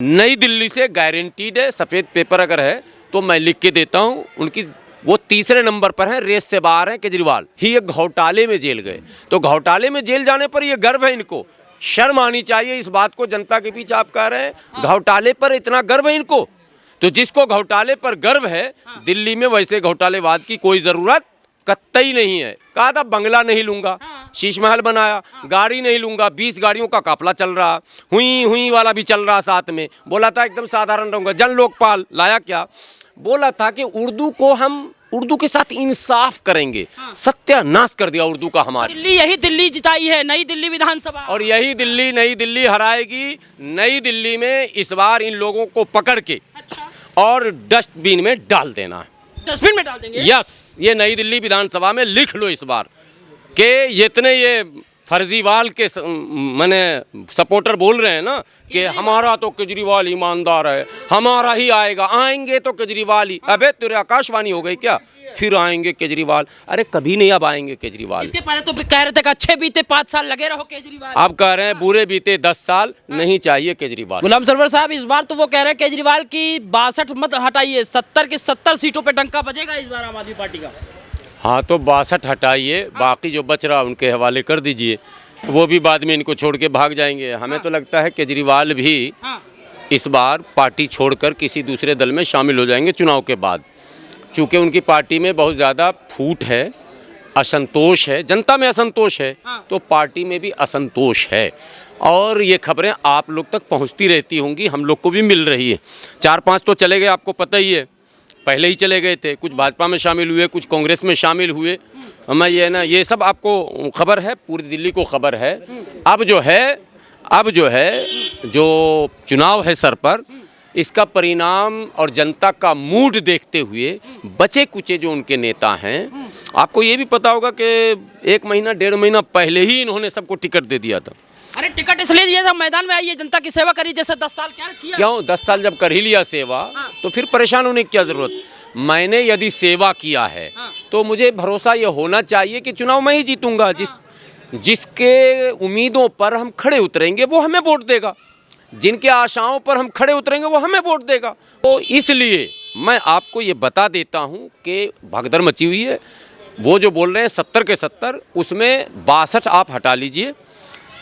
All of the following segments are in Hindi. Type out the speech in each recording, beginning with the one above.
नई दिल्ली से गारंटीड है, सफ़ेद पेपर अगर है तो मैं लिख के देता हूँ उनकी। वो तीसरे नंबर पर हैं, रेस से बाहर हैं केजरीवाल ही। एक घोटाले में जेल गए, तो घोटाले में जेल जाने पर ये गर्व है इनको, शर्म आनी चाहिए इस बात को। जनता के बीच आप कह रहे हैं घोटाले पर इतना गर्व है इनको, तो जिसको घोटाले पर गर्व है दिल्ली में वैसे घोटालेवाद की कोई ज़रूरत कतई नहीं है। कहा था बंगला नहीं लूंगा, शीश महल बनाया, गाड़ी नहीं लूंगा, 20 गाड़ियों का काफिला चल रहा, हुई हुई वाला भी चल रहा साथ में। बोला था एकदम साधारण रहूंगा, जन लोकपाल लाया क्या, बोला था कि उर्दू के साथ इंसाफ करेंगे। सत्यानाश कर दिया उर्दू का हमारे। यही दिल्ली जिताई है, नई दिल्ली विधानसभा, और यही दिल्ली नई दिल्ली हराएगी। नई दिल्ली में इस बार इन लोगों को पकड़ के और डस्टबिन में डाल देना है। डस्टबिन में डाल देंगे? यस, ये नई दिल्ली विधानसभा में लिख लो इस बार कि जितने ये फर्जीवाल के माने सपोर्टर बोल रहे हैं ना कि हमारा तो केजरीवाल ईमानदार है, हमारा ही आएगा, आएंगे तो केजरीवाल ही। अबे तेरे आकाशवाणी हो गई क्या, फिर आएंगे केजरीवाल? अरे कभी नहीं अब आएंगे केजरीवाल। इसके पहले तो कह रहे थे कि अच्छे बीते 5 साल लगे रहो केजरीवाल, अब कह रहे हैं बुरे बीते 10 साल, नहीं चाहिए केजरीवाल। गुलाम सरवर साहब इस बार तो वो कह रहे हैं केजरीवाल की 62 मत हटाइए, 70 की 70 सीटों पे डंका बजेगा इस बार आम आदमी पार्टी का। हाँ तो 62 हटाइए, बाकी जो बच रहा उनके हवाले कर दीजिए, वो भी बाद में इनको छोड़ के भाग जाएंगे। हमें तो लगता है केजरीवाल भी इस बार पार्टी छोड़कर किसी दूसरे दल में शामिल हो जाएंगे चुनाव के बाद। चूँकि उनकी पार्टी में बहुत ज़्यादा फूट है, असंतोष है, जनता में असंतोष है, तो पार्टी में भी असंतोष है। और ये खबरें आप लोग तक पहुंचती रहती होंगी, हम लोग को भी मिल रही है। 4-5 तो चले गए, आपको पता ही है, पहले ही चले गए थे, कुछ भाजपा में शामिल हुए, कुछ कांग्रेस में शामिल हुए। हमें ये सब आपको खबर है, पूरी दिल्ली को खबर है। अब जो है जो चुनाव है सर पर, इसका परिणाम और जनता का मूड देखते हुए बचे कुचे जो उनके नेता हैं, आपको ये भी पता होगा कि 1 महीना 1.5 महीना पहले ही इन्होंने सबको टिकट दे दिया था। अरे टिकट इसलिए दिया था, मैदान में आइए, जनता की सेवा करिए, जैसे 10 साल क्या किया। क्यों 10 साल जब कर ही लिया सेवा, तो फिर परेशान होने की क्या जरूरत। मैंने यदि सेवा किया है तो मुझे भरोसा ये होना चाहिए कि चुनाव मैं ही जीतूंगा। जिसके उम्मीदों पर हम खड़े उतरेंगे वो हमें वोट देगा, जिनके आशाओं पर हम खड़े उतरेंगे वो हमें वोट देगा। तो इसलिए मैं आपको ये बता देता हूँ कि भगदड़ मची हुई है। वो जो बोल रहे हैं 70 के 70, उसमें 62 आप हटा लीजिए,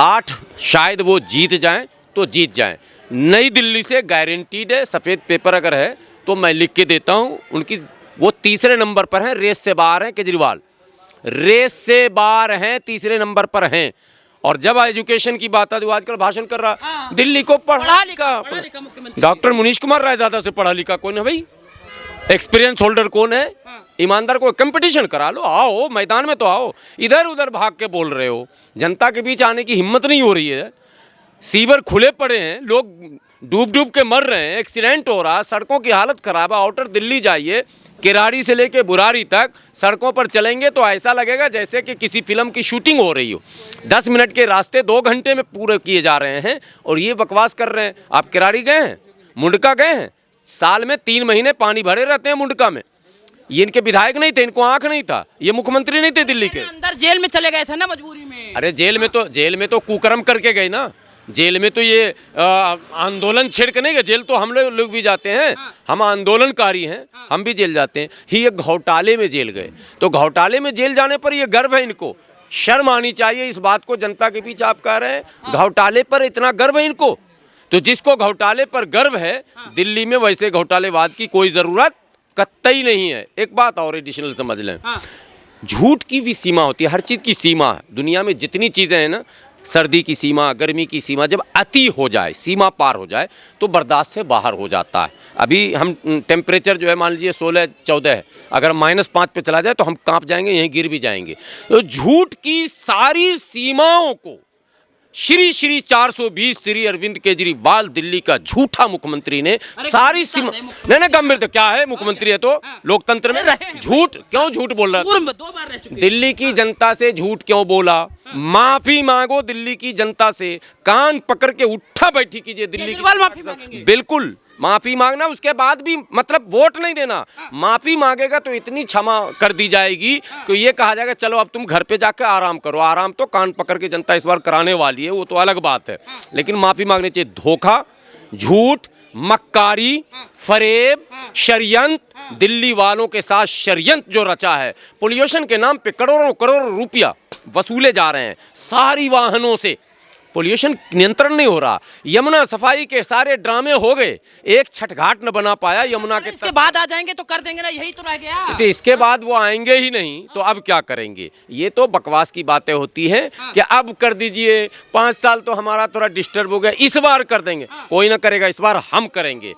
8 शायद वो जीत जाएं तो जीत जाएं। नई दिल्ली से गारंटीड है, सफ़ेद पेपर अगर है तो मैं लिख के देता हूँ उनकी। वो तीसरे नंबर पर हैं, रेस से बाहर हैं केजरीवाल, रेस से बाहर हैं, तीसरे नंबर पर हैं। और जब एजुकेशन की बात है, जो आजकल भाषण कर रहा, दिल्ली को पढ़ा लिखा डॉक्टर मुनीश कुमार राय ज़्यादा से पढ़ा लिखा कौन है भाई? एक्सपीरियंस होल्डर कौन है? ईमानदार को कंपटीशन करा लो, आओ मैदान में तो आओ। इधर उधर भाग के बोल रहे हो, जनता के बीच आने की हिम्मत नहीं हो रही है। सीवर खुले पड़े हैं, लोग डूब डूब के मर रहे हैं, एक्सीडेंट हो रहा है, सड़कों की हालत खराब है। आउटर दिल्ली जाइए, किराड़ी से लेके बुरारी तक सड़कों पर चलेंगे तो ऐसा लगेगा जैसे कि किसी फिल्म की शूटिंग हो रही हो। 10 मिनट के रास्ते 2 घंटे में पूरे किए जा रहे हैं और ये बकवास कर रहे हैं। आप किराड़ी गए हैं, मुंडका गए हैं? साल में 3 महीने पानी भरे रहते हैं मुंडका में। ये इनके विधायक नहीं थे, इनको आंख नहीं था, ये मुख्यमंत्री नहीं थे दिल्ली के। अंदर जेल में चले गए थे ना मजबूरी में। अरे जेल में तो कुकर्म करके गए ना। जेल में तो ये आंदोलन छेड़ के नहीं गए, जेल तो हम लोग भी जाते हैं, हम आंदोलनकारी हैं, हम भी जेल जाते हैं। ही एक घोटाले में जेल गए, तो घोटाले में जेल जाने पर ये गर्व है इनको, शर्म आनी चाहिए इस बात को। जनता के बीच आप कह रहे हैं घोटाले पर इतना गर्व है इनको, तो जिसको घोटाले पर गर्व है दिल्ली में वैसे घोटालेवाद की कोई ज़रूरत कतई नहीं है। एक बात और एडिशनल समझ लें, झूठ की भी सीमा होती है, हर चीज़ की सीमा है। दुनिया में जितनी चीज़ें हैं ना, सर्दी की सीमा, गर्मी की सीमा, जब अति हो जाए, सीमा पार हो जाए तो बर्दाश्त से बाहर हो जाता है। अभी हम टेम्परेचर जो है मान लीजिए 16-14 है, अगर -5 पे चला जाए तो हम कांप जाएंगे, यहीं गिर भी जाएंगे। तो झूठ की सारी सीमाओं को श्री 420 श्री अरविंद केजरीवाल दिल्ली का झूठा मुख्यमंत्री ने सारी सीमा। नहीं गंभीर, तो क्या है, मुख्यमंत्री है तो लोकतंत्र में झूठ क्यों झूठ बोल रहा है? 2 बार रह चुके। दिल्ली की जनता से झूठ क्यों बोला? माफी मांगो दिल्ली की जनता से, कान पकड़ के उठा बैठी कीजिए दिल्ली की। माफी मांगेंगे? बिल्कुल माफी मांगना, उसके बाद भी मतलब वोट नहीं देना। माफी मांगेगा तो इतनी क्षमा कर दी जाएगी कि ये कहा जाएगा चलो अब तुम घर पे जाकर आराम करो। आराम तो कान पकड़ के जनता इस बार कराने वाली है, वो तो अलग बात है, लेकिन माफी मांगनी चाहिए। धोखा झूठ, मक्कारी, फरेब, षड्यंत्र, दिल्ली वालों के साथ षड्यंत्र जो रचा है, पोल्यूशन के नाम पे करोड़ों करोड़ रुपया वसूले जा रहे हैं। सारी वाहनों से पोल्यूशन नियंत्रण नहीं हो रहा। यमुना सफाई के सारे ड्रामे हो गए, एक छठ घाट न बना पाया यमुना के इसके बाद आ जाएंगे तो कर देंगे ना, यही तो रह गया। तो इसके बाद वो आएंगे ही नहीं तो अब क्या करेंगे? ये तो बकवास की बातें होती हैं कि अब कर दीजिए, 5 साल तो हमारा थोड़ा डिस्टर्ब हो गया, इस बार कर देंगे। कोई ना करेगा, इस बार हम करेंगे।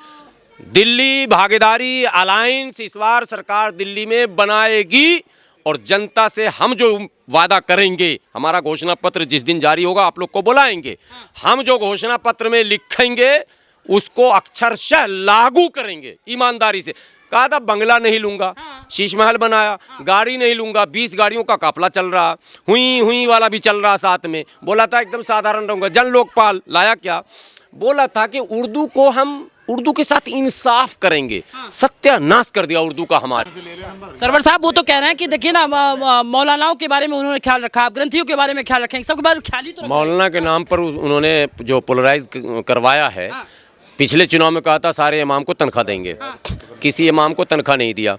दिल्ली भागीदारी अलायंस इस बार सरकार दिल्ली में बनाएगी और जनता से हम जो वादा करेंगे, हमारा घोषणा पत्र जिस दिन जारी होगा आप लोग को बुलाएंगे, हम जो घोषणा पत्र में लिखेंगे उसको अक्षरशः लागू करेंगे ईमानदारी से। कहा था बंगला नहीं लूंगा, शीश महल बनाया, गाड़ी नहीं लूंगा, 20 गाड़ियों का काफिला चल रहा, हुई हुई वाला भी चल रहा साथ में। बोला था एकदम साधारण रहूंगा, जन लोकपाल लाया क्या? बोला था कि उर्दू को हम उर्दू के साथ इंसाफ करेंगे, सत्यानाश कर दिया उर्दू का हमारे। सरवर साहब वो तो कह रहे हैं कि देखिए ना, मौलानाओं के बारे में उन्होंने ख्याल रखा, आप ग्रंथियों के बारे में ख्याल रखेंगे, सबके बारे में ख्याल ही तो रखेंगे। मौलाना के नाम पर उन्होंने जो पोलराइज करवाया है, पिछले चुनाव में कहा था सारे इमाम को तनख्वाह देंगे, किसी इमाम को तनख्वाह नहीं दिया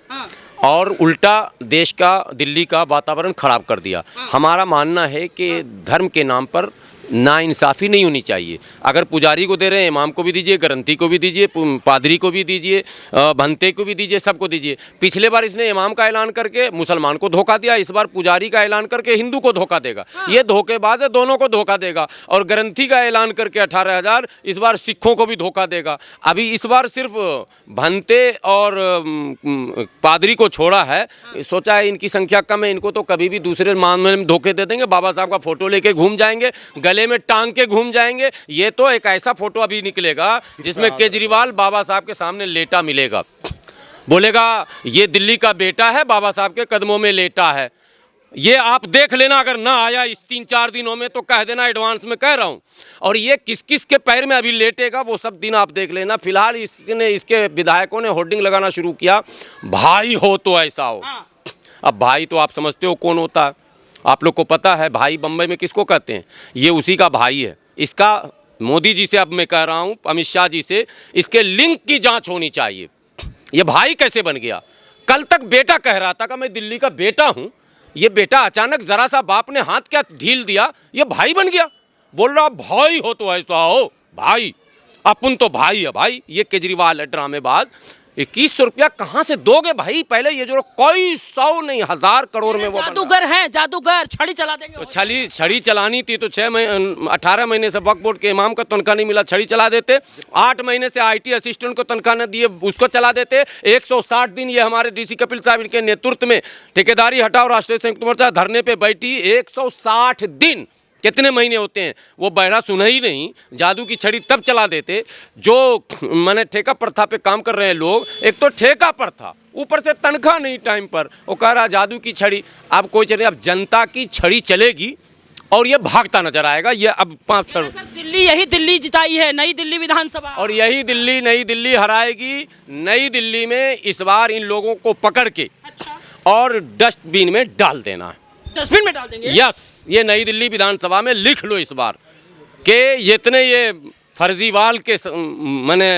और उल्टा देश का, दिल्ली का वातावरण खराब कर दिया। हमारा मानना है कि धर्म के नाम पर नाइंसाफ़ी नहीं होनी चाहिए। अगर पुजारी को दे रहे हैं, इमाम को भी दीजिए, ग्रंथी को भी दीजिए, पादरी को भी दीजिए, भंते को भी दीजिए, सबको दीजिए। पिछले बार इसने इमाम का ऐलान करके मुसलमान को धोखा दिया, इस बार पुजारी का ऐलान करके हिंदू को धोखा देगा। ये धोखेबाज है, दोनों को धोखा देगा। और ग्रंथी का ऐलान करके 18,000 इस बार सिखों को भी धोखा देगा। अभी इस बार सिर्फ भंते और पादरी को छोड़ा है, सोचा है इनकी संख्या कम है, इनको तो कभी भी दूसरे मामले में धोखे दे देंगे, बाबा साहब का फोटो लेके घूम जाएंगे, गले में टांग के घूम जाएंगे। ये तो एक ऐसा फोटो अभी निकलेगा जिसमें केजरीवाल बाबा साहब के सामने लेटा मिलेगा, बोलेगा ये दिल्ली का बेटा है, बाबा साहब के कदमों में लेटा है। ये आप देख लेना, अगर ना आया इस 3-4 दिनों में तो कह देना, एडवांस में कह रहा हूं। और ये किस किस के पैर में अभी लेटेगा वो सब दिन आप देख लेना। फिलहाल इसके विधायकों ने होर्डिंग लगाना शुरू किया, भाई हो तो ऐसा हो। अब भाई तो आप समझते हो कौन होता है, आप लोग को पता है भाई बम्बई में किसको कहते हैं, ये उसी का भाई है। इसका मोदी जी से अब मैं कह रहा हूं, अमित शाह जी से, इसके लिंक की जांच होनी चाहिए। ये भाई कैसे बन गया? कल तक बेटा कह रहा था कि मैं दिल्ली का बेटा हूं, ये बेटा अचानक जरा सा बाप ने हाथ क्या ढील दिया, ये भाई बन गया। बोल रहा भाई हो तो ऐसा हो, भाई अपन तो भाई है भाई। ये केजरीवाल है ड्रामेबाज। 2100 रुपया कहाँ से दोगे भाई? पहले ये जो कोई 100 नहीं 1000 करोड़ में वो जादूगर हैं, जादूगर छड़ी चला देंगे। तो छड़ी चलानी थी तो 18 महीने से वक्फ बोर्ड के इमाम का तनख्वाह नहीं मिला, छड़ी चला देते। 8 महीने से IT असिस्टेंट को तनख्वाह न दिए, उसको चला देते। 160 दिन ये हमारे DC कपिल साहब के नेतृत्व में ठेकेदारी हटाओ राष्ट्रीय संयुक्त मोर्चा धरने पे बैठी। 160 दिन कितने महीने होते हैं? वो बहरा सुना ही नहीं, जादू की छड़ी तब चला देते जो मैंने ठेका प्रथा पे काम कर रहे हैं लोग। एक तो ठेका पर था, ऊपर से तनख्वाह नहीं टाइम पर, वो कह रहा जादू की छड़ी। अब कोई चले, अब जनता की छड़ी चलेगी और ये भागता नजर आएगा। ये अब 5 साल दिल्ली, यही दिल्ली जिताई है, नई दिल्ली विधानसभा, और यही दिल्ली नई दिल्ली हराएगी। नई दिल्ली में इस बार इन लोगों को पकड़ के और डस्टबिन में डाल देना है। डस्टबिन में डाल देंगे? यस, ये नई दिल्ली विधानसभा में लिख लो इस बार कि जितने ये फर्जीवाल के मैंने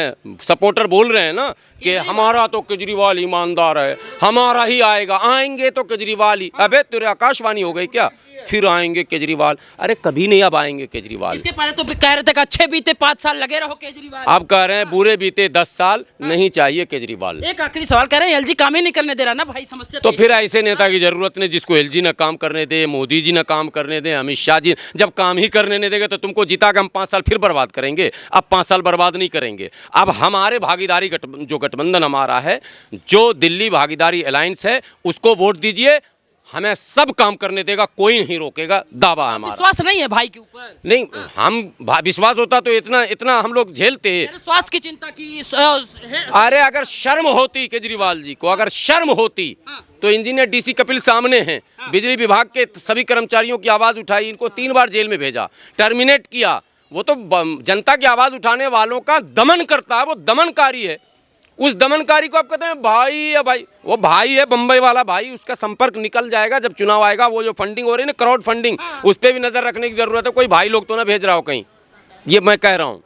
सपोर्टर बोल रहे हैं ना कि हमारा तो केजरीवाल ईमानदार है, हमारा ही आएगा, आएंगे तो केजरीवाल ही। अबे तेरे आकाशवाणी हो गई क्या? फिर आएंगे केजरीवाल? अरे कभी नहीं अब आएंगे केजरीवाल। इसके पहले तो कह रहे थे कि अच्छे बीते 5 साल लगे रहो केजरीवाल, अब कह रहे हैं बुरे बीते 10 साल, नहीं चाहिए केजरीवाल। एक आखिरी सवाल, कह रहे हैं LG काम ही नहीं करने दे रहा ना भाई, समस्या तो फिर ऐसे नेता की जरूरत नहीं जिसको LG न काम करने दे, मोदी जी न काम करने दे, अमित शाह जी। जब काम ही करने नहीं देगा तो तुमको जिता के हम 5 साल फिर बर्बाद करेंगे? अब 5 साल बर्बाद नहीं करेंगे। अब हमारे भागीदारी जो गठबंधन हमारा है, जो दिल्ली भागीदारी अलायंस है, उसको वोट दीजिए, हमें सब काम करने देगा, कोई नहीं रोकेगा, दावा है हमारा। विश्वास नहीं है भाई के ऊपर? नहीं, हम विश्वास होता तो इतना हम लोग झेलते। स्वास्थ्य की चिंता की अरे अगर शर्म होती केजरीवाल जी को, अगर शर्म होती तो इंजीनियर DC कपिल सामने हैं, बिजली विभाग के सभी कर्मचारियों की आवाज उठाई, इनको 3 बार जेल में भेजा, टर्मिनेट किया। वो तो जनता की आवाज उठाने वालों का दमन करता है, वो दमनकारी है। उस दमनकारी को आप कहते हैं भाई है भाई, वो भाई है बम्बई वाला भाई, उसका संपर्क निकल जाएगा जब चुनाव आएगा। वो जो फंडिंग हो रही है ना, क्राउड फंडिंग, उस पर भी नजर रखने की जरूरत है। कोई भाई लोग तो ना भेज रहा हो कहीं, ये मैं कह रहा हूँ।